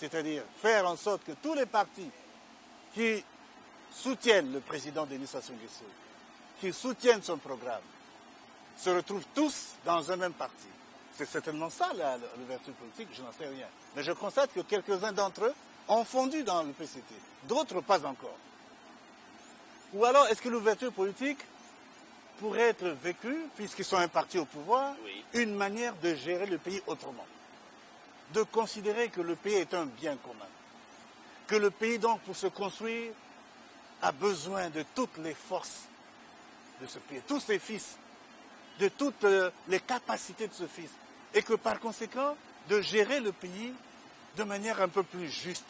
c'est-à-dire faire en sorte que tous les partis qui soutiennent le président Denis Sassou Nguesso, qui soutiennent son programme, se retrouvent tous dans un même parti. C'est certainement ça l'ouverture politique, je n'en sais rien. Mais je constate que quelques-uns d'entre eux ont fondu dans le PCT, d'autres pas encore. Ou alors, est-ce que l'ouverture politique pourrait être vécue, puisqu'ils sont un parti au pouvoir, une manière de gérer le pays autrement? De considérer que le pays est un bien commun. Que le pays, donc, pour se construire, a besoin de toutes les forces de ce pays, tous ses fils, de toutes les capacités de ce fils. Et que par conséquent, de gérer le pays de manière un peu plus juste,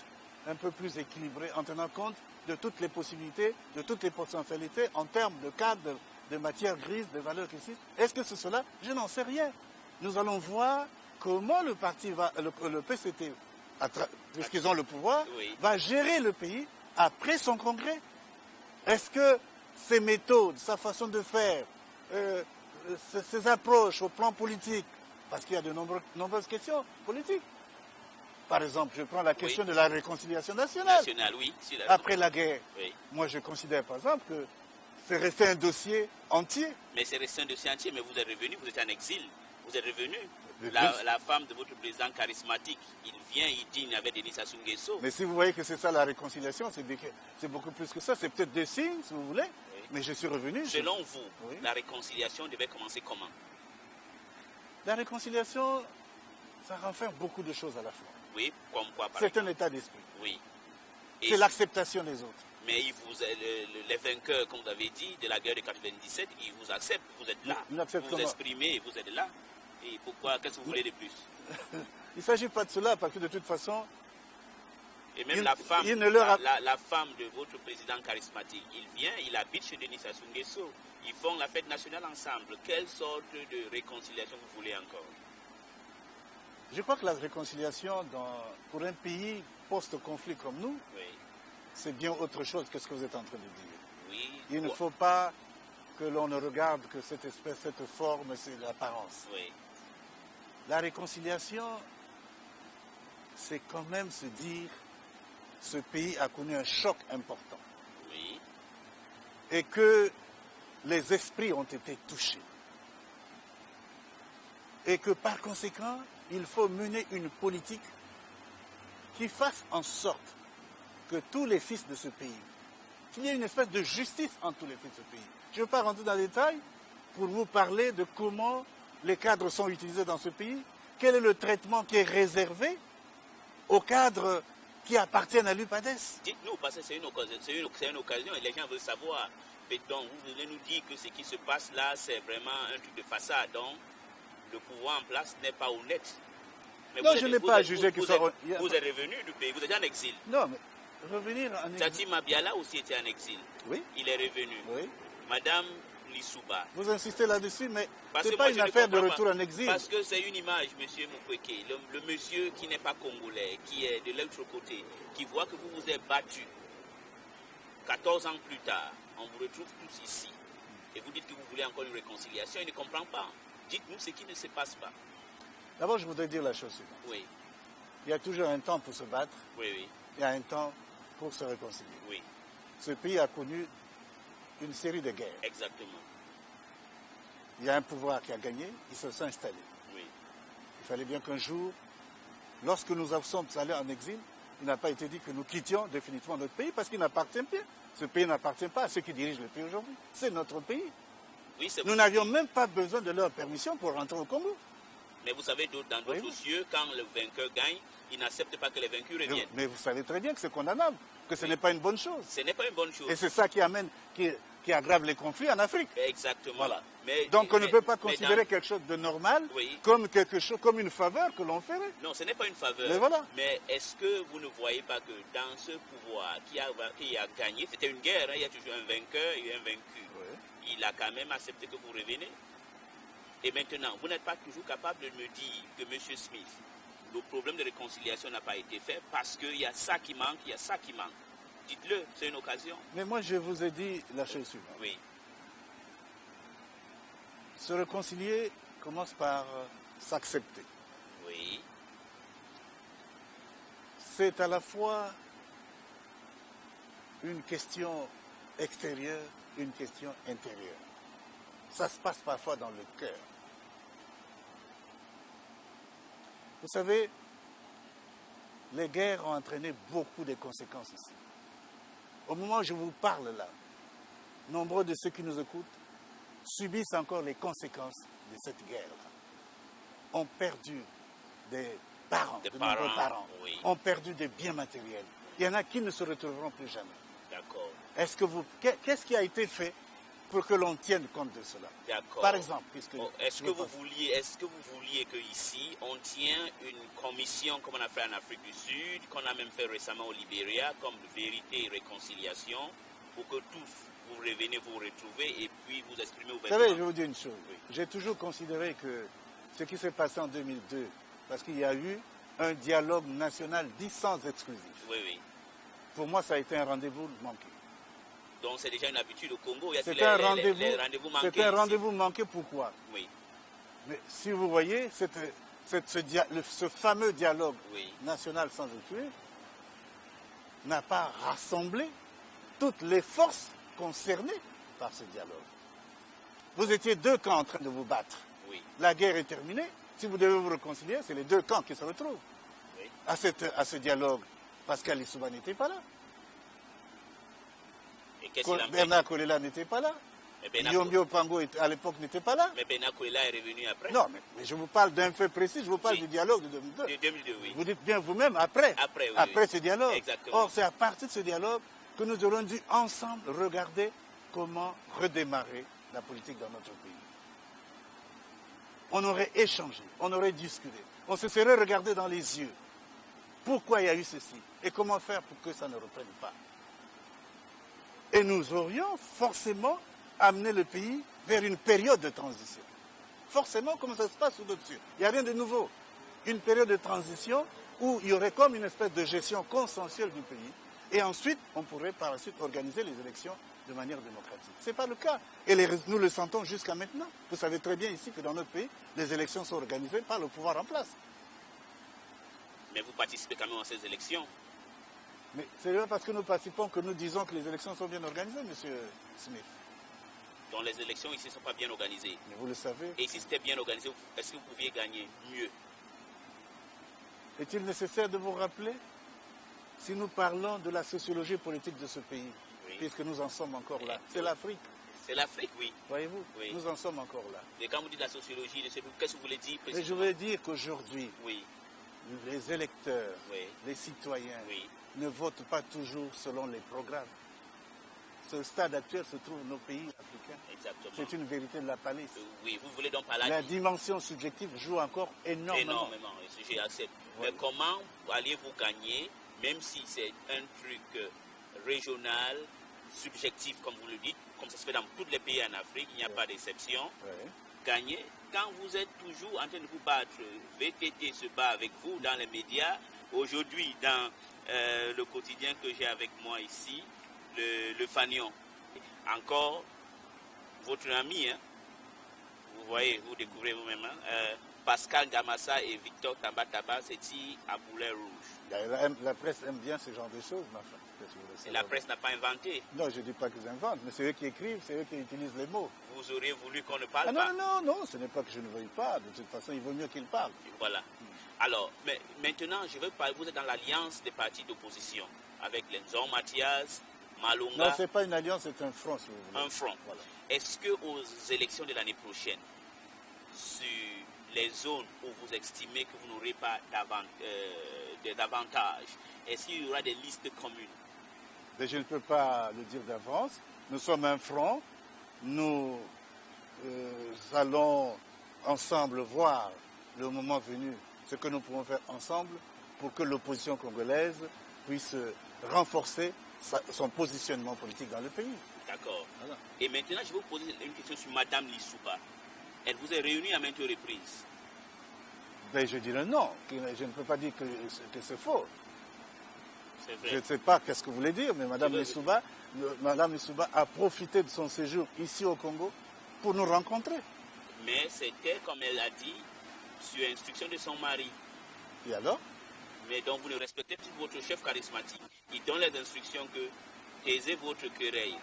un peu plus équilibrée, en tenant compte de toutes les possibilités, de toutes les potentialités en termes de cadre, de matière grise, de valeurs qui existent. Est-ce que c'est cela? Je n'en sais rien. Nous allons voir comment le parti va, le PCT, puisqu'ils ont le pouvoir, va gérer le pays après son congrès. Est-ce que ses méthodes, sa façon de faire, ses approches au plan politique, parce qu'il y a de nombreuses questions politiques. Par exemple, je prends la question de la réconciliation nationale. Après la guerre. Moi, je considère, par exemple, que c'est resté un dossier entier. Mais c'est resté un dossier entier, mais vous êtes revenu, vous êtes en exil. Vous êtes revenu. La femme de votre président charismatique, il vient, il dîne avec Denis Sassou Nguesso. Mais si vous voyez que c'est ça la réconciliation, c'est beaucoup plus que ça. C'est peut-être des signes, si vous voulez, mais je suis revenu. Selon vous, la réconciliation devait commencer comment? La réconciliation, ça renferme beaucoup de choses à la fois. Oui, comme quoi par C'est un état d'esprit. Oui. C'est l'acceptation des autres. Mais les vainqueurs, comme vous avez dit, de la guerre de 97, ils vous acceptent, vous êtes là. Vous vous exprimez, vous êtes là. Et pourquoi? Qu'est-ce que vous voulez de plus? Il ne s'agit pas de cela, parce que de toute façon... Et même la femme de votre président charismatique, il vient, il habite chez Denis Sassou Nguesso. Ils font la fête nationale ensemble. Quelle sorte de réconciliation vous voulez encore? Je crois que la réconciliation pour un pays post-conflit comme nous, c'est bien autre chose que ce que vous êtes en train de dire. Il ne faut pas que l'on ne regarde que cette forme, c'est l'apparence. La réconciliation, c'est quand même se dire ce pays a connu un choc important. Et que les esprits ont été touchés. Et que par conséquent, il faut mener une politique qui fasse en sorte que tous les fils de ce pays, qu'il y ait une espèce de justice entre tous les fils de ce pays. Je ne veux pas rentrer dans les détails pour vous parler de comment les cadres sont utilisés dans ce pays, quel est le traitement qui est réservé aux cadres qui appartiennent à l'UPADES. Dites-nous, parce que c'est une occasion et les gens veulent savoir. Donc, vous venez nous dire que ce qui se passe là, c'est vraiment un truc de façade. Donc, le pouvoir en place n'est pas honnête. Mais non, je n'ai pas jugé que ça... Vous êtes revenu du pays, vous êtes en exil. Non, mais revenir en exil... Tati Mabiala aussi était en exil. Oui. Il est revenu. Oui. Madame Lissouba. Vous insistez là-dessus, mais ce n'est pas une affaire de retour en exil. Parce que c'est une image, monsieur Mukwege, le monsieur qui n'est pas congolais, qui est de l'autre côté, qui voit que vous vous êtes battu. 14 ans plus tard, on vous retrouve tous ici. Et vous dites que vous voulez encore une réconciliation, il ne comprend pas. Dites-nous ce qui ne se passe pas. D'abord, je voudrais dire la chose suivante. Oui. Il y a toujours un temps pour se battre. Oui. Il y a un temps pour se réconcilier. Oui. Ce pays a connu une série de guerres. Exactement. Il y a un pouvoir qui a gagné, ils se sont installés. Oui. Il fallait bien qu'un jour, lorsque nous sommes allés en exil, il n'a pas été dit que nous quittions définitivement notre pays parce qu'il n'appartient pas. Ce pays n'appartient pas à ceux qui dirigent le pays aujourd'hui. C'est notre pays. Oui, nous n'avions même pas besoin de leur permission pour rentrer au Congo. Mais vous savez, dans d'autres cieux, quand le vainqueur gagne, il n'accepte pas que les vaincus reviennent. Mais vous savez très bien que c'est condamnable, que ce n'est pas une bonne chose. Ce n'est pas une bonne chose. Et c'est ça qui aggrave les conflits en Afrique. Exactement. Voilà. Donc on ne peut pas considérer quelque chose de normal comme une faveur que l'on ferait. Non, ce n'est pas une faveur. Mais voilà. Mais est-ce que vous ne voyez pas que dans ce pouvoir qui a gagné, c'était une guerre, hein, il y a toujours un vainqueur et un vaincu. Oui. Il a quand même accepté que vous revenez. Et maintenant, vous n'êtes pas toujours capable de me dire que M. Smith, le problème de réconciliation n'a pas été fait parce qu'il y a ça qui manque, il y a ça qui manque. Dites-le, c'est une occasion. Mais moi, je vous ai dit la chose suivante. Oui. Se réconcilier commence par s'accepter. Oui. c'est à la fois une question extérieure, une question intérieure. Ça se passe parfois dans le cœur. Vous savez, les guerres ont entraîné beaucoup de conséquences ici. Au moment où je vous parle là, nombreux de ceux qui nous écoutent subissent encore les conséquences de cette guerre-là. Ont perdu des parents, de nombreux parents, oui. Ont perdu des biens matériels. Il y en a qui ne se retrouveront plus jamais. D'accord. Qu'est-ce qui a été fait pour que l'on tienne compte de cela? D'accord. Par exemple, est-ce que vous vouliez qu'ici, on tient une commission comme on a fait en Afrique du Sud, qu'on a même fait récemment au Libéria, comme Vérité et Réconciliation, pour que tous vous revenez vous retrouver et puis vous exprimer ouvertement? Vous savez, je vais vous dire une chose. Oui. J'ai toujours considéré que ce qui s'est passé en 2002, parce qu'il y a eu un dialogue national dit sans exclusif. Oui, oui. Pour moi, ça a été un rendez-vous manqué. Donc c'est déjà une habitude au Congo. C'est un rendez-vous manqué. C'est un rendez-vous manqué, pourquoi? Oui. Mais si vous voyez, ce fameux dialogue national sans exclusif n'a pas rassemblé toutes les forces concernées par ce dialogue. Vous étiez deux camps en train de vous battre. Oui. La guerre est terminée. Si vous devez vous réconcilier, c'est les deux camps qui se retrouvent. Oui. À ce dialogue. Pascal Lissouba n'était pas là. Bernard Kolela n'était pas là. Guillaume Pango à l'époque n'était pas là. Mais Bernard Kolela est revenu après. Non, mais je vous parle d'un fait précis, je vous parle du dialogue de 2002. De 2002, oui. Vous dites bien vous-même après ce dialogue. Exactement. Or, c'est à partir de ce dialogue que nous aurons dû ensemble regarder comment redémarrer la politique dans notre pays. On aurait échangé, on aurait discuté, on se serait regardé dans les yeux. Pourquoi il y a eu ceci et comment faire pour que ça ne reprenne pas. Et nous aurions forcément amené le pays vers une période de transition. Forcément, comme ça se passe sous d'autres cieux. Il n'y a rien de nouveau. Une période de transition où il y aurait comme une espèce de gestion consensuelle du pays. Et ensuite, on pourrait par la suite organiser les élections de manière démocratique. Ce n'est pas le cas. Et nous le sentons jusqu'à maintenant. Vous savez très bien ici que dans notre pays, les élections sont organisées par le pouvoir en place. Mais vous participez quand même à ces élections. Mais c'est pas parce que nous participons que nous disons que les élections sont bien organisées, M. Smith. Donc les élections ici ne sont pas bien organisées. Mais vous le savez. Et si c'était bien organisé, est-ce que vous pouviez gagner mieux? Est-il nécessaire de vous rappeler, si nous parlons de la sociologie politique de ce pays, puisque nous en sommes encore là, c'est l'Afrique. C'est l'Afrique, oui. Voyez-vous, nous en sommes encore là. Et quand vous dites la sociologie, qu'est-ce que vous voulez dire précisément? Mais je veux dire qu'aujourd'hui, les électeurs, les citoyens, ne votent pas toujours selon les programmes. Ce stade actuel se trouve dans nos pays africains. Exactement. C'est une vérité de la palisse. Oui, vous voulez donc parler. La dimension subjective joue encore énormément. Énormément, j'accepte. Mais comment allez-vous gagner, même si c'est un truc régional, subjectif, comme vous le dites, comme ça se fait dans tous les pays en Afrique, il n'y a pas d'exception, gagner quand vous êtes toujours en train de vous battre? VTT se bat avec vous dans les médias. Aujourd'hui, dans le quotidien que j'ai avec moi ici, le Fanion. Encore, votre ami, hein, vous voyez, vous découvrez vous-même, hein, Pascal Gamassa et Victor Tambataba, c'est à boulet rouge. La presse aime bien ce genre de choses, ma femme. Et la presse n'a pas inventé. Non, je ne dis pas qu'ils inventent, mais c'est eux qui écrivent, c'est eux qui utilisent les mots. Vous auriez voulu qu'on ne parle pas? Non, ce n'est pas que je ne veuille pas. De toute façon, il vaut mieux qu'ils parlent. Voilà. Alors, mais maintenant, je veux parler, vous êtes dans l'alliance des partis d'opposition, avec Lenzon Mathias, Malonga. Non, ce n'est pas une alliance, c'est un front, si vous voulez. Un front. Voilà. Est-ce qu'aux élections de l'année prochaine, sur les zones où vous estimez que vous n'aurez pas d'avantage, est-ce qu'il y aura des listes communes? Mais je ne peux pas le dire d'avance. Nous sommes un front. Nous allons ensemble voir le moment venu ce que nous pouvons faire ensemble pour que l'opposition congolaise puisse renforcer son positionnement politique dans le pays. D'accord. Voilà. Et maintenant, je vais vous poser une question sur Mme Lissouba. Elle vous est réunie à maintes reprises? Ben, je dirais non. Je ne peux pas dire que c'est faux. Vrai. Je ne sais pas qu'est-ce que vous voulez dire, mais Mme Lissouba a profité de son séjour ici au Congo pour nous rencontrer. Mais c'était, comme elle l'a dit, sur instruction de son mari. Et alors? mais dont vous ne respectez plus votre chef charismatique, qui donne les instructions que taisez votre querelle,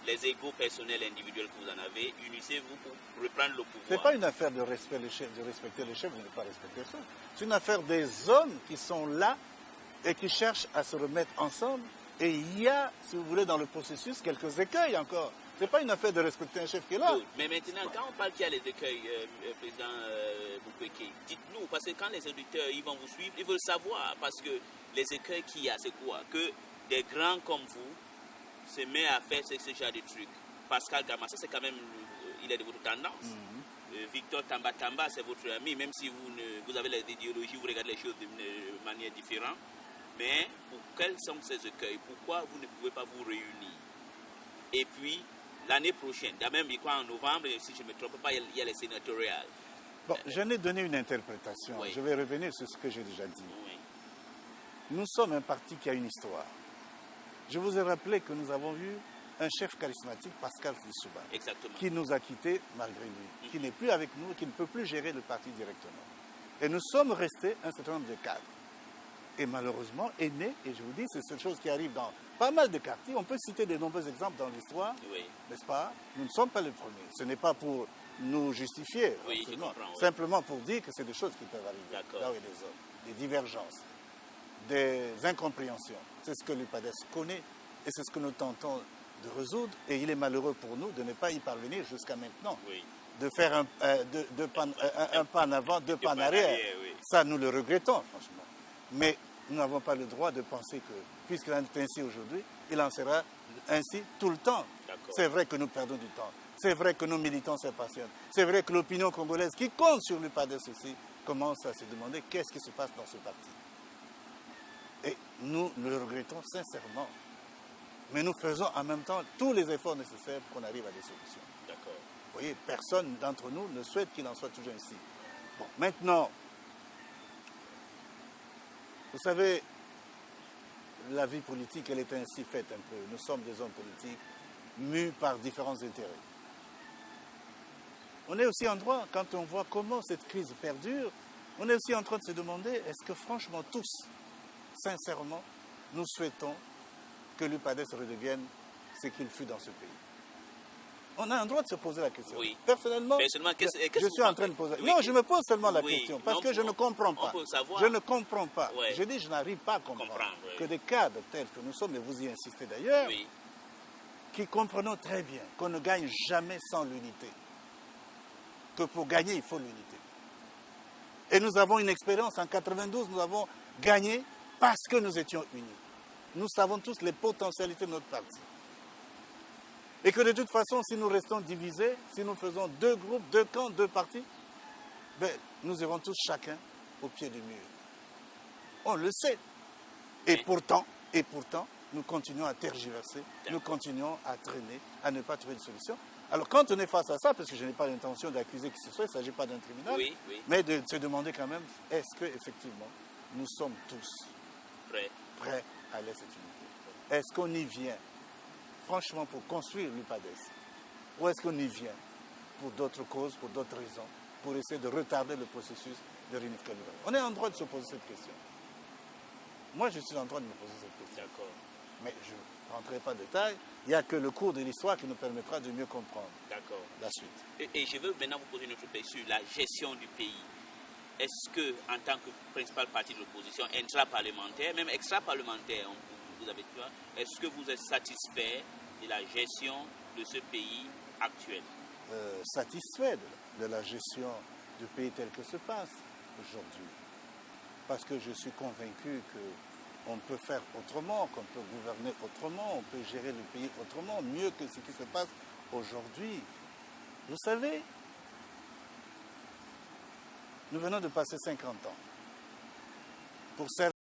les égos personnels individuels que vous en avez, unissez-vous pour reprendre le pouvoir. Ce n'est pas une affaire de respecter les chefs ou de ne pas respecter les chefs. C'est une affaire des hommes qui sont là et qui cherchent à se remettre ensemble. Et il y a, si vous voulez, dans le processus, quelques écueils encore. Ce n'est pas une affaire de respecter un chef qui est là. Oui, mais maintenant, quand on parle qu'il y a les écueils, Président Mukwege, dites-nous, parce que quand les auditeurs ils vont vous suivre, ils veulent savoir, parce que les écueils qu'il y a, c'est quoi? Que des grands comme vous se mettent à faire ce genre de trucs. Pascal Gamassa, c'est quand même, il est de votre tendance. Victor Tamba, c'est votre ami, même si vous avez les idéologies, vous regardez les choses de manière différente. Mais quels sont ces écueils? Pourquoi vous ne pouvez pas vous réunir? Et puis, l'année prochaine, même je crois en novembre, si je ne me trompe pas, il y a les sénatoriales. Bon, j'en ai donné une interprétation. Oui. Je vais revenir sur ce que j'ai déjà dit. Oui. Nous sommes un parti qui a une histoire. Je vous ai rappelé que nous avons eu un chef charismatique, Pascal Lissouba, Exactement. qui nous a quittés malgré lui, qui n'est plus avec nous, qui ne peut plus gérer le parti directement. Et nous sommes restés un certain nombre de cadres. Et malheureusement, est né, et je vous dis, c'est cette chose qui arrive dans pas mal de quartiers. On peut citer de nombreux exemples dans l'histoire, Oui. n'est-ce pas? Nous ne sommes pas les premiers. Ce n'est pas pour nous justifier, Oui, je comprends, oui. simplement pour dire que c'est des choses qui peuvent arriver. D'accord. Là où il y a des hommes, des divergences, des incompréhensions. C'est ce que l'UPADES connaît et c'est ce que nous tentons de résoudre. Et il est malheureux pour nous de ne pas y parvenir jusqu'à maintenant. Oui. De faire un pas en avant, deux pas en arrière. Oui. Ça, nous le regrettons, franchement. Mais nous n'avons pas le droit de penser que, puisqu'il en est ainsi aujourd'hui, il en sera ainsi tout le temps. C'est vrai que nous perdons du temps. C'est vrai que nos militants s'impatientent. C'est vrai que l'opinion congolaise, qui compte sur l'UPADES aussi, commence à se demander qu'est-ce qui se passe dans ce parti. Et nous le regrettons sincèrement. Mais nous faisons en même temps tous les efforts nécessaires pour qu'on arrive à des solutions. D'accord. Vous voyez, personne d'entre nous ne souhaite qu'il en soit toujours ainsi. Bon, maintenant, vous savez, la vie politique, elle est ainsi faite un peu. Nous sommes des hommes politiques mus par différents intérêts. On est aussi en droit, quand on voit comment cette crise perdure, on est aussi en train de se demander, est-ce que franchement tous, sincèrement, nous souhaitons que l'UPADES redevienne ce qu'il fut dans ce pays? On a un droit de se poser la question. Oui. Personnellement, qu'est-ce je suis en train de poser... Oui. Non, je me pose seulement la question, parce que je ne comprends pas. On peut savoir. Je ne comprends pas. Ouais. Je dis, je n'arrive pas à comprendre Oui. que des cadres tels que nous sommes, et vous y insistez d'ailleurs, Oui. qui comprenons très bien qu'on ne gagne jamais sans l'unité. Que pour gagner, il faut l'unité. Et nous avons une expérience, en 92, nous avons gagné parce que nous étions unis. Nous savons tous les potentialités de notre parti. Et que de toute façon, si nous restons divisés, si nous faisons deux groupes, deux camps, deux partis, ben, nous irons tous chacun au pied du mur. On le sait. Et pourtant, nous continuons à tergiverser, nous continuons à traîner, à ne pas trouver de solution. Alors quand on est face à ça, parce que je n'ai pas l'intention d'accuser qui que ce soit, il ne s'agit pas d'un tribunal, Oui. mais de se demander quand même, est-ce qu'effectivement, nous sommes tous prêts à aller cette unité? Est-ce qu'on y vient franchement pour construire l'UPADES? Ou est-ce qu'on y vient pour d'autres causes, pour d'autres raisons, pour essayer de retarder le processus de réunification? On est en droit de se poser cette question. Moi, je suis en train de me poser cette question. D'accord. Mais je ne rentrerai pas en détail. Il n'y a que le cours de l'histoire qui nous permettra de mieux comprendre la suite. Et je veux maintenant vous poser une autre question sur la gestion du pays. Est-ce que, en tant que principal parti de l'opposition, intra-parlementaire, même extra-parlementaire, vous avez dit, est-ce que vous êtes satisfait de la gestion de ce pays actuel? Satisfait de la gestion du pays tel que se passe aujourd'hui. Parce que je suis convaincu qu'on peut faire autrement, qu'on peut gouverner autrement, on peut gérer le pays autrement, mieux que ce qui se passe aujourd'hui. Vous savez, nous venons de passer 50 ans. Pour certains,